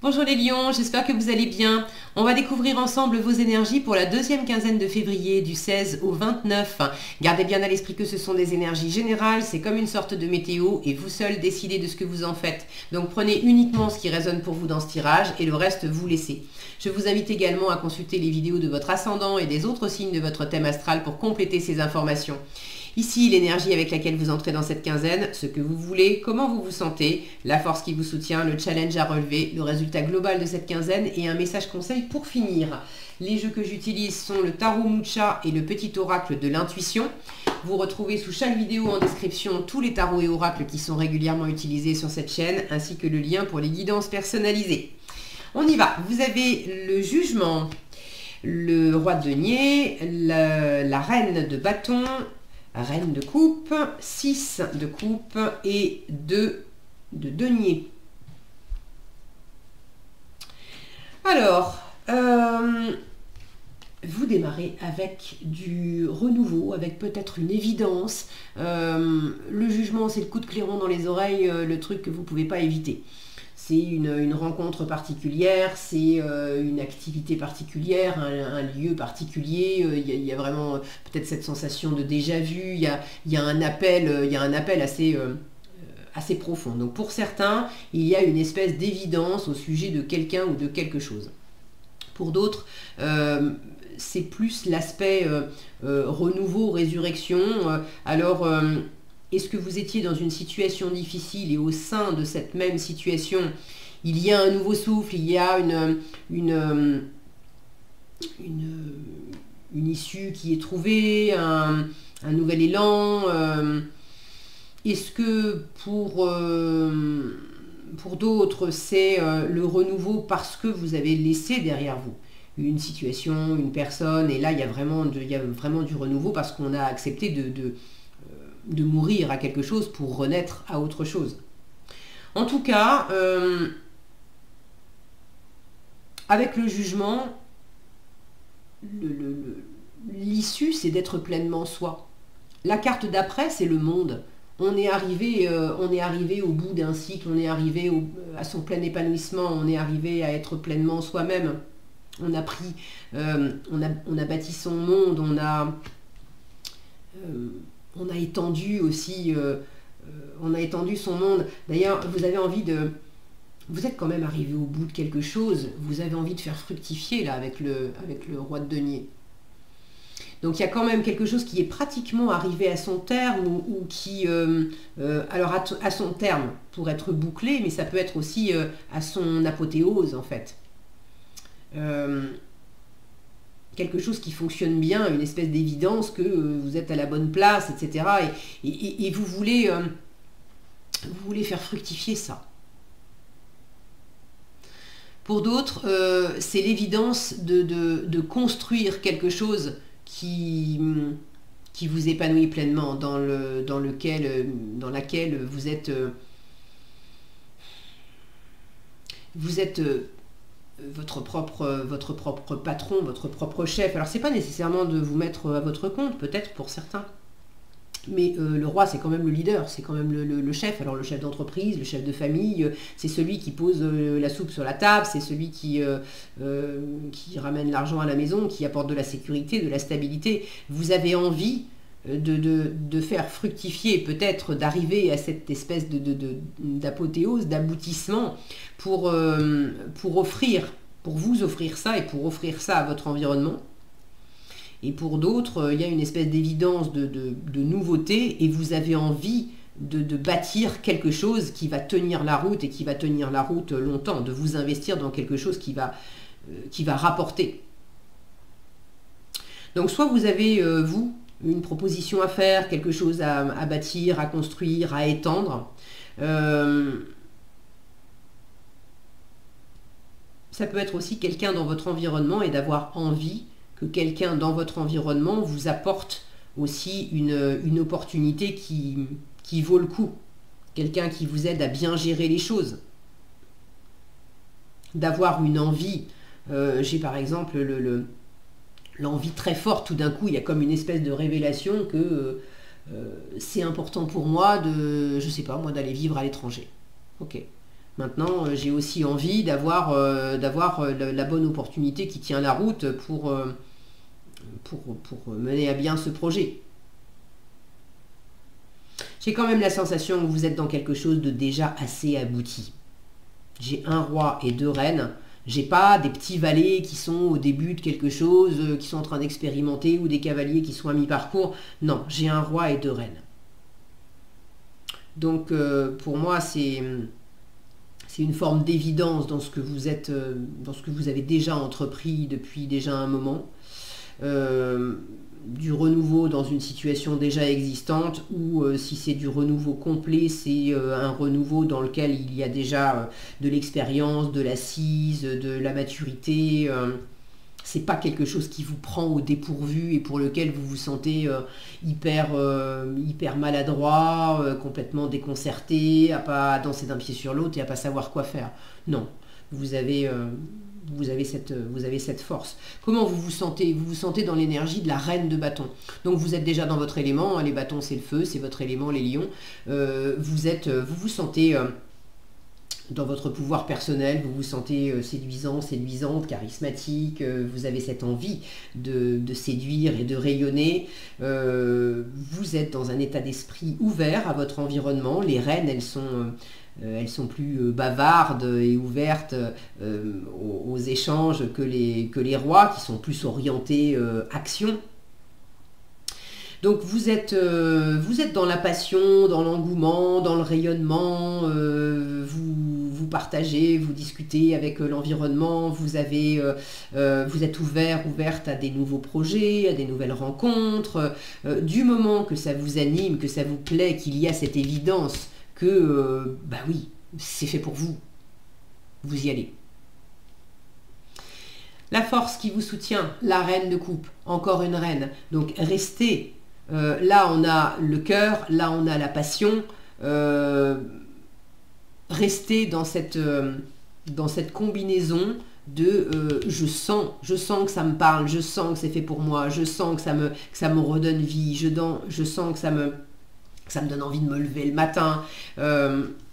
Bonjour les lions, j'espère que vous allez bien. On va découvrir ensemble vos énergies pour la deuxième quinzaine de février du 16 au 29. Gardez bien à l'esprit que ce sont des énergies générales, c'est comme une sorte de météo et vous seul décidez de ce que vous en faites. Donc prenez uniquement ce qui résonne pour vous dans ce tirage et le reste vous laissez. Je vous invite également à consulter les vidéos de votre ascendant et des autres signes de votre thème astral pour compléter ces informations. Ici, l'énergie avec laquelle vous entrez dans cette quinzaine, ce que vous voulez, comment vous vous sentez, la force qui vous soutient, le challenge à relever, le résultat global de cette quinzaine et un message conseil pour finir. Les jeux que j'utilise sont le Tarot Mucha et le Petit Oracle de l'intuition. Vous retrouvez sous chaque vidéo en description tous les tarots et oracles qui sont régulièrement utilisés sur cette chaîne, ainsi que le lien pour les guidances personnalisées. On y va, vous avez le jugement, le roi de denier, la reine de bâton, reine de coupe, 6 de coupe et 2 de denier. Alors, vous démarrez avec du renouveau, avec peut-être une évidence. Le jugement, c'est le coup de clairon dans les oreilles, le truc que vous ne pouvez pas éviter. C'est une rencontre particulière, c'est une activité particulière, un lieu particulier. Il y a vraiment peut-être cette sensation de déjà-vu. Il y a un appel assez profond. Donc pour certains, il y a une espèce d'évidence au sujet de quelqu'un ou de quelque chose. Pour d'autres, c'est plus l'aspect renouveau, résurrection. Est-ce que vous étiez dans une situation difficile et au sein de cette même situation, il y a un nouveau souffle, il y a une issue qui est trouvée, un nouvel élan. Est-ce que pour d'autres, c'est le renouveau parce que vous avez laissé derrière vous une situation, une personne, et là il y a vraiment du renouveau parce qu'on a accepté de mourir à quelque chose pour renaître à autre chose. En tout cas, avec le jugement, l'issue, c'est d'être pleinement soi. La carte d'après, c'est le monde. On est arrivé au bout d'un cycle, on est arrivé à son plein épanouissement, on est arrivé à être pleinement soi-même. On a bâti son monde, on a étendu aussi, on a étendu son monde. D'ailleurs, vous êtes quand même arrivé au bout de quelque chose. Vous avez envie de faire fructifier là avec le roi de denier. Donc il y a quand même quelque chose qui est pratiquement arrivé à son terme ou qui, alors à son terme pour être bouclé, mais ça peut être aussi à son apothéose en fait. Quelque chose qui fonctionne bien, une espèce d'évidence que vous êtes à la bonne place, etc. Et vous voulez faire fructifier ça. Pour d'autres, c'est l'évidence de construire quelque chose qui vous épanouit pleinement, dans laquelle vous êtes votre propre patron, votre propre chef. Alors c'est pas nécessairement de vous mettre à votre compte, peut-être pour certains, mais le roi c'est quand même le leader, c'est quand même le chef. Alors le chef d'entreprise, le chef de famille, c'est celui qui pose la soupe sur la table, c'est celui qui ramène l'argent à la maison, qui apporte de la sécurité, de la stabilité. Vous avez envie de faire fructifier, peut-être d'arriver à cette espèce d'apothéose, d'aboutissement pour vous offrir ça et pour offrir ça à votre environnement. Et pour d'autres, il y a une espèce d'évidence de nouveauté et vous avez envie de bâtir quelque chose qui va tenir la route et qui va tenir la route longtemps, de vous investir dans quelque chose qui va rapporter. Donc soit vous avez, une proposition à faire, quelque chose à bâtir, à construire, à étendre. Ça peut être aussi quelqu'un dans votre environnement et d'avoir envie que quelqu'un dans votre environnement vous apporte aussi une opportunité qui vaut le coup. Quelqu'un qui vous aide à bien gérer les choses. D'avoir une envie. J'ai par exemple l'envie très forte, tout d'un coup, il y a comme une espèce de révélation que c'est important pour moi je sais pas, moi, d'aller vivre à l'étranger. Ok. Maintenant, j'ai aussi envie d'avoir la bonne opportunité qui tient la route pour mener à bien ce projet. J'ai quand même la sensation que vous êtes dans quelque chose de déjà assez abouti. J'ai un roi et 2 reines. J'ai pas des petits valets qui sont au début de quelque chose, qui sont en train d'expérimenter, ou des cavaliers qui sont à mi-parcours. Non, j'ai un roi et 2 reines. Donc pour moi, c'est une forme d'évidence dans ce que vous êtes, dans ce que vous avez déjà entrepris depuis déjà un moment. Du renouveau dans une situation déjà existante, ou si c'est du renouveau complet, c'est un renouveau dans lequel il y a déjà de l'expérience, de l'assise, de la maturité. C'est pas quelque chose qui vous prend au dépourvu et pour lequel vous vous sentez hyper maladroit, complètement déconcerté, à pas danser d'un pied sur l'autre et à pas savoir quoi faire. Non, vous avez cette force. Comment vous vous sentez? Vous vous sentez dans l'énergie de la reine de bâton. Donc vous êtes déjà dans votre élément, hein, les bâtons c'est le feu, c'est votre élément, les lions. Vous vous sentez dans votre pouvoir personnel, vous vous sentez séduisant, séduisante, charismatique, vous avez cette envie de séduire et de rayonner. Vous êtes dans un état d'esprit ouvert à votre environnement. Les reines, elles sont plus bavardes et ouvertes aux échanges que les rois, qui sont plus orientés action. Donc vous êtes dans la passion, dans l'engouement, dans le rayonnement, vous partagez, vous discutez avec l'environnement, vous êtes ouverte à des nouveaux projets, à des nouvelles rencontres. Du moment que ça vous anime, que ça vous plaît, qu'il y a cette évidence que, bah oui, c'est fait pour vous, vous y allez. La force qui vous soutient, la reine de coupe, encore une reine, donc restez. Là on a le cœur, là on a la passion. Restez dans cette combinaison de je sens que ça me parle, je sens que c'est fait pour moi, je sens que ça me redonne vie, je sens que ça me donne envie de me lever le matin.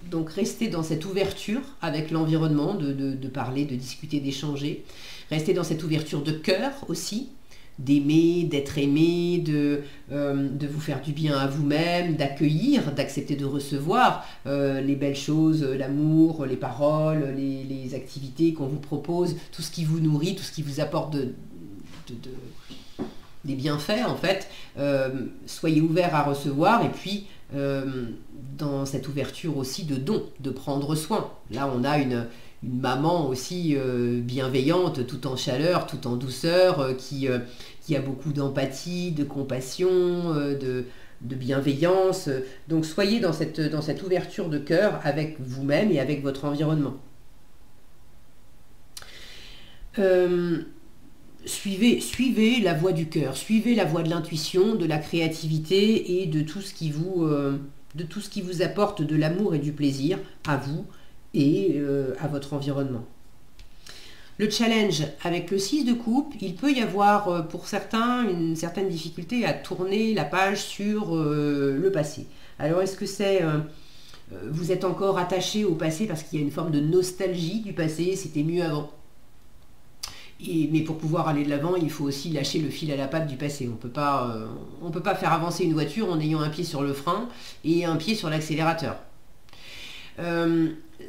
Donc restez dans cette ouverture avec l'environnement, de parler, de discuter, d'échanger. Restez dans cette ouverture de cœur aussi, d'aimer, d'être aimé, de vous faire du bien à vous-même, d'accueillir, d'accepter de recevoir les belles choses, l'amour, les paroles, les activités qu'on vous propose, tout ce qui vous nourrit, tout ce qui vous apporte des bienfaits en fait. Soyez ouverts à recevoir, et puis dans cette ouverture aussi de don, de prendre soin. Là on a une maman aussi bienveillante, tout en chaleur, tout en douceur, qui a beaucoup d'empathie, de compassion, de bienveillance. Donc soyez dans cette ouverture de cœur avec vous-même et avec votre environnement. Suivez la voie du cœur, suivez la voie de l'intuition, de la créativité et de tout ce qui vous apporte de l'amour et du plaisir à vous et à votre environnement. Le challenge avec le 6 de coupe, il peut y avoir pour certains une certaine difficulté à tourner la page sur le passé. Alors est-ce que c'est vous êtes encore attaché au passé parce qu'il y a une forme de nostalgie du passé, c'était mieux avant? Mais pour pouvoir aller de l'avant, il faut aussi lâcher le fil à la patte du passé. On peut pas faire avancer une voiture en ayant un pied sur le frein et un pied sur l'accélérateur.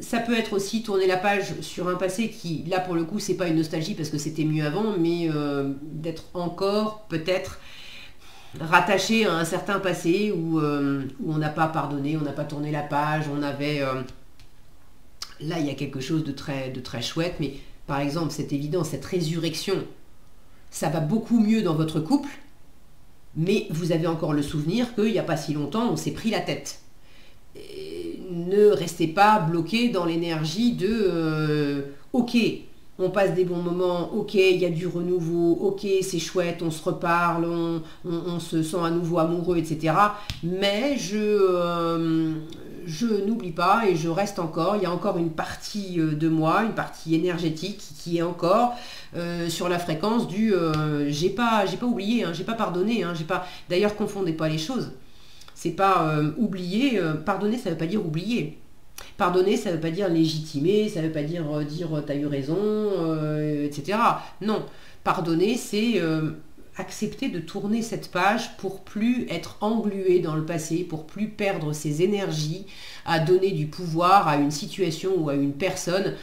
Ça peut être aussi tourner la page sur un passé qui, là pour le coup, c'est pas une nostalgie parce que c'était mieux avant, mais d'être encore peut-être rattaché à un certain passé où on n'a pas pardonné, on n'a pas tourné la page, on avait... Là, il y a quelque chose de très chouette, mais par exemple, cette évidence, cette résurrection, ça va beaucoup mieux dans votre couple, mais vous avez encore le souvenir qu'il n'y a pas si longtemps, on s'est pris la tête. Et ne restez pas bloqué dans l'énergie de ok, on passe des bons moments, ok, il y a du renouveau, ok, c'est chouette, on se reparle, on se sent à nouveau amoureux, etc. Mais je n'oublie pas et je reste encore, il y a encore une partie de moi, une partie énergétique qui est encore sur la fréquence du j'ai pas oublié, hein, j'ai pas pardonné, hein, d'ailleurs confondez pas les choses. C'est pas oublier, pardonner ça veut pas dire oublier. Pardonner, ça ne veut pas dire légitimer, ça ne veut pas dire t'as eu raison, etc. Non, pardonner, c'est accepter de tourner cette page pour plus être englué dans le passé, pour plus perdre ses énergies à donner du pouvoir à une situation ou à une personne,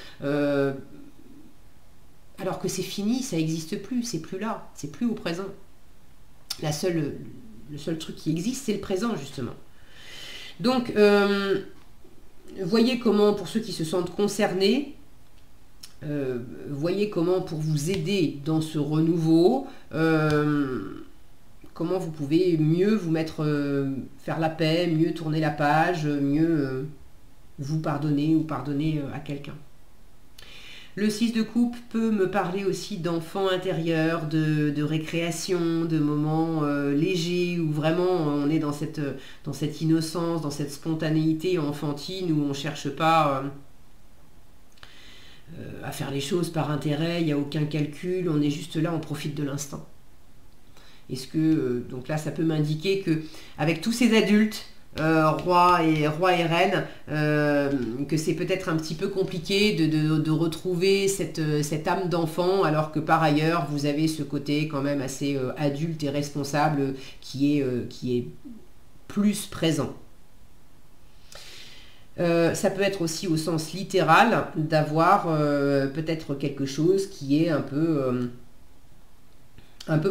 alors que c'est fini, ça n'existe plus, c'est plus là, c'est plus au présent. Le seul truc qui existe, c'est le présent, justement. Donc, voyez comment, pour ceux qui se sentent concernés, voyez comment, pour vous aider dans ce renouveau, comment vous pouvez mieux vous mettre, faire la paix, mieux tourner la page, mieux vous pardonner ou pardonner à quelqu'un. Le 6 de coupe peut me parler aussi d'enfants intérieurs, de récréation, de moments légers où vraiment on est dans cette innocence, dans cette spontanéité enfantine où on ne cherche pas à faire les choses par intérêt, il n'y a aucun calcul, on est juste là, on profite de l'instant. Est-ce que, donc là ça peut m'indiquer que avec tous ces adultes, roi et reine, que c'est peut-être un petit peu compliqué de retrouver cette âme d'enfant, alors que par ailleurs vous avez ce côté quand même assez adulte et responsable qui est plus présent. Ça peut être aussi au sens littéral d'avoir peut-être quelque chose qui est un peu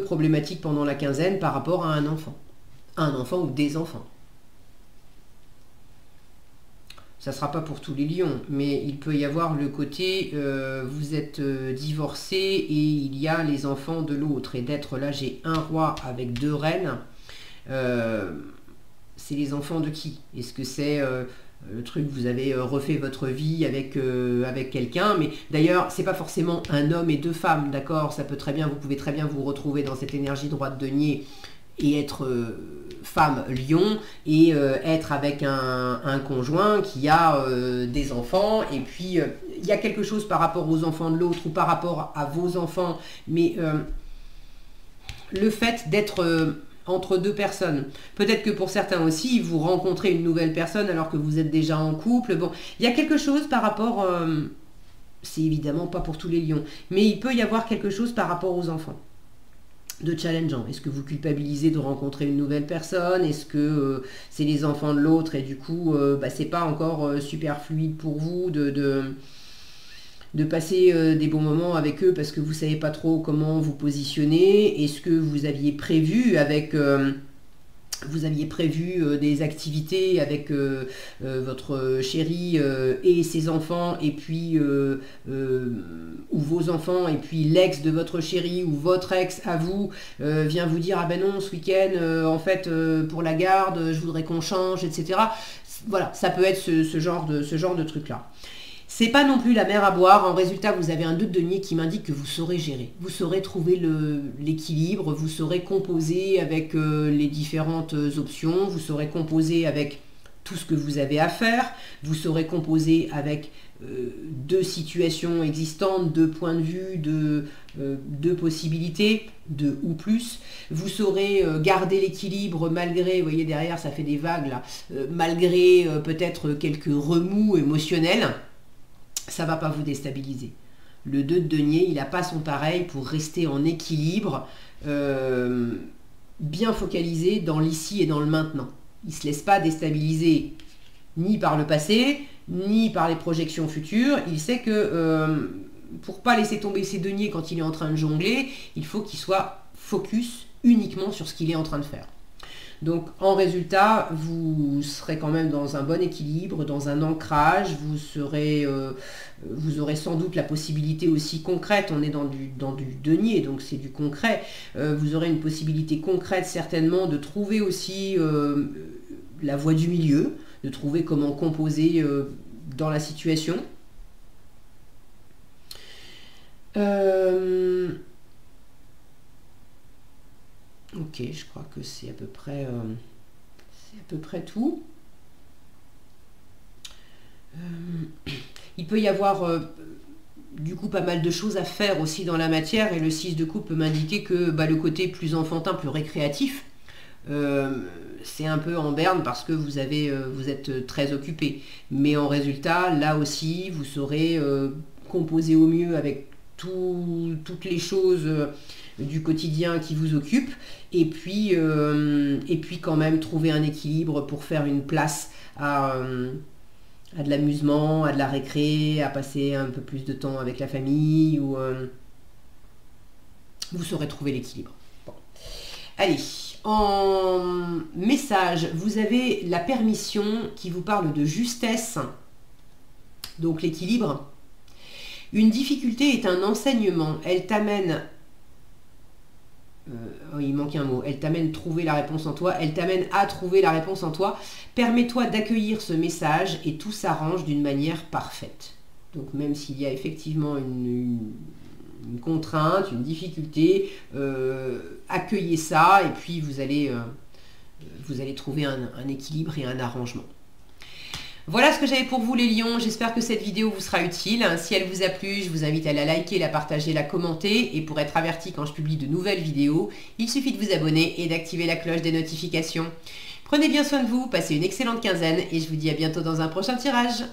problématique pendant la quinzaine par rapport à un enfant ou des enfants. Ça ne sera pas pour tous les lions, mais il peut y avoir le côté vous êtes divorcé et il y a les enfants de l'autre. Et d'être là, j'ai un roi avec deux reines. C'est les enfants de qui? Est-ce que c'est le truc, vous avez refait votre vie avec quelqu'un? Mais d'ailleurs, c'est pas forcément un homme et deux femmes, d'accord? Ça peut très bien, vous pouvez très bien vous retrouver dans cette énergie droite de denier et être femme lion et être avec un conjoint qui a des enfants, et puis il y a quelque chose par rapport aux enfants de l'autre ou par rapport à vos enfants, mais le fait d'être entre deux personnes, peut-être que pour certains aussi vous rencontrez une nouvelle personne alors que vous êtes déjà en couple, bon, il y a quelque chose par rapport, c'est évidemment pas pour tous les lions, mais il peut y avoir quelque chose par rapport aux enfants de challengeant. Est-ce que vous culpabilisez de rencontrer une nouvelle personne? Est-ce que c'est les enfants de l'autre et du coup c'est pas encore super fluide pour vous de passer des bons moments avec eux parce que vous savez pas trop comment vous positionner? Est-ce que vous aviez prévu avec des activités avec votre chéri et ses enfants, et puis ou vos enfants, et puis l'ex de votre chéri ou votre ex à vous vient vous dire ah ben non, ce week-end en fait pour la garde je voudrais qu'on change, etc. Voilà, ça peut être ce genre de truc là. C'est pas non plus la mer à boire. En résultat, vous avez un 2 de denier qui m'indique que vous saurez gérer. Vous saurez trouver l'équilibre, vous saurez composer avec les différentes options, vous saurez composer avec tout ce que vous avez à faire, vous saurez composer avec deux situations existantes, deux points de vue, deux possibilités, deux ou plus. Vous saurez garder l'équilibre malgré, vous voyez derrière ça fait des vagues là, malgré peut-être quelques remous émotionnels. Ça ne va pas vous déstabiliser. Le 2 de denier, il n'a pas son pareil pour rester en équilibre, bien focalisé dans l'ici et dans le maintenant. Il ne se laisse pas déstabiliser ni par le passé, ni par les projections futures. Il sait que pour ne pas laisser tomber ses deniers quand il est en train de jongler, il faut qu'il soit focus uniquement sur ce qu'il est en train de faire. Donc en résultat, vous serez quand même dans un bon équilibre, dans un ancrage, vous aurez sans doute la possibilité aussi concrète, on est dans du denier, donc c'est du concret, vous aurez une possibilité concrète certainement de trouver aussi la voie du milieu, de trouver comment composer dans la situation. Ok, je crois que c'est à peu près tout. Il peut y avoir du coup pas mal de choses à faire aussi dans la matière, et le 6 de coupe peut m'indiquer que le côté plus enfantin, plus récréatif, c'est un peu en berne parce que vous êtes très occupé. Mais en résultat, là aussi, vous saurez composer au mieux avec toutes les choses du quotidien qui vous occupent. Et puis quand même trouver un équilibre pour faire une place à de l'amusement, à de la récré, à passer un peu plus de temps avec la famille, ou vous saurez trouver l'équilibre. Bon. Allez, en message, vous avez la permission qui vous parle de justesse, donc l'équilibre. Une difficulté est un enseignement, elle t'amène... il manque un mot. Elle t'amène trouver la réponse en toi. Elle t'amène à trouver la réponse en toi. Permets-toi d'accueillir ce message et tout s'arrange d'une manière parfaite. Donc même s'il y a effectivement une contrainte, une difficulté, accueillez ça et puis vous allez trouver un équilibre et un arrangement. Voilà ce que j'avais pour vous les lions, j'espère que cette vidéo vous sera utile. Si elle vous a plu, je vous invite à la liker, la partager, la commenter. Et pour être averti quand je publie de nouvelles vidéos, il suffit de vous abonner et d'activer la cloche des notifications. Prenez bien soin de vous, passez une excellente quinzaine et je vous dis à bientôt dans un prochain tirage.